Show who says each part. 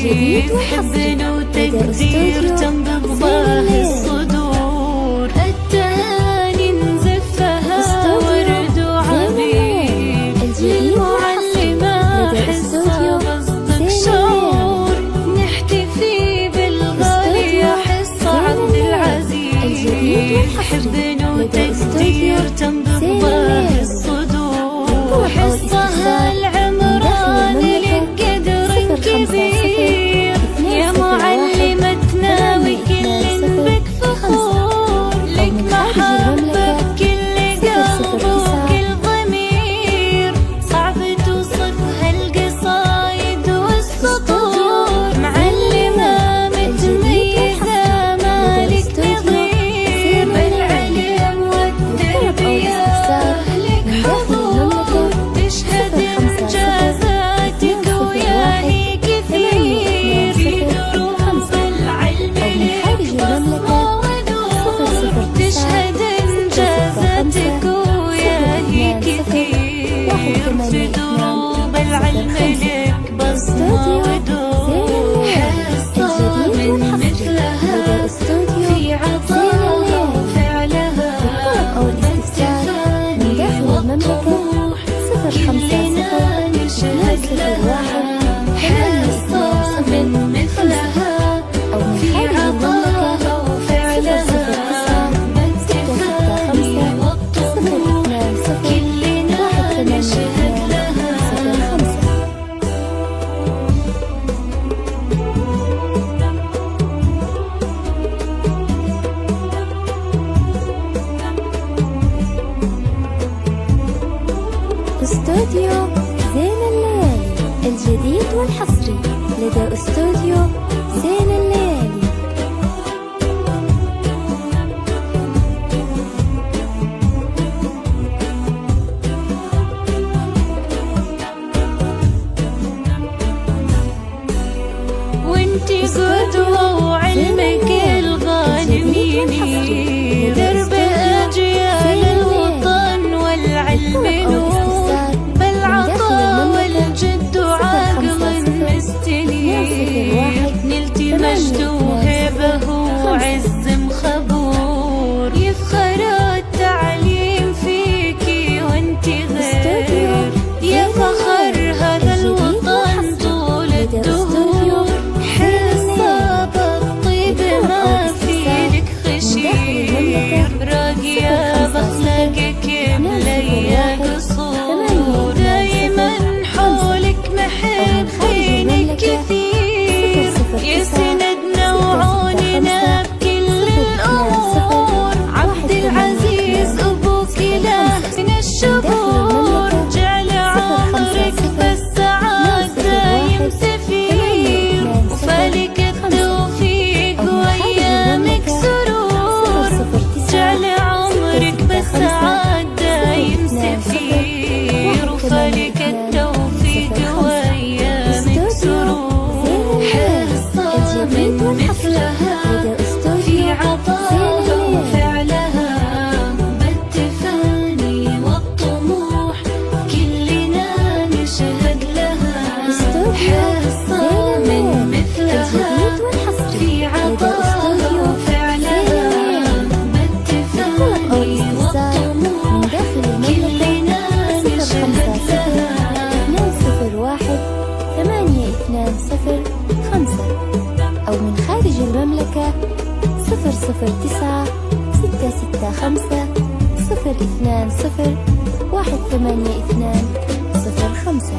Speaker 1: حب وتقدير تنبض باه الصدور، التهاني نزفها ورد وعبير، للمعلمة حصة قصدك شعور، نحتفي بالغالي حصة عبد العزيز، حب وتقدير تنبض باه الصدور، حصة العمران لك قدر كبير، يا معلمتنا وكل بك فخور، لك محبة بكل قلب وكل ضمير، صعب توصفها القصايد والسطور، معلمة متميزة مالك نظير، بالعلم والتربية لك حضور، تشهد إنجازاتك وياهي كثير، في دروب العلم لك بصمة ودور، تشهد إنجازاتك وياهي كثير، في دروب العلم لك بصمة ودور، حصة من مثلها في عطاها وفعلها، والتفاني والطموح كلنا نشهد لها، حصة من مثلها في عطاها وفعلها، والتفاني والطموح كلنا نشهد لها.
Speaker 2: استوديو زين الليالي الجديد والحصري لدى استوديو زين الليالي.
Speaker 1: وانتي قدوة وعلمك الغانم ينير، درب أجيال الوطن والعلم نور، بالعطاء والجد وعقل مستنير، نلتي مجد وهبه وعز مخبور، يفخر التعليم فيكي وانتي غير، يا فخر هذا الوطن طول الدهور، حصة بالطيب ما في لك خشير، راقية بأخلاقك مليا قصور، دايما حولك محبينك كثير، يا سندنا وعوننا بكل الأمور، عبد العزيز أبوك له من الشهور، جعل عمرك بالسعادة دايم سفير، وفالك التوفيق وأيامك سرور، جعل عمرك بالسعادة دايم سفير، وفالك التوفيق وأيامك سرور، حصة من مثلها في عطاها وفعلها، بالتفاني والطموح كلنا نشهد لها، حصة من مثلها في عطاها وفعلها، بالتفاني والطموح كلنا نشهد لها.
Speaker 2: 201-820-5 أو من خارج المملكة 009-665-020-182-05.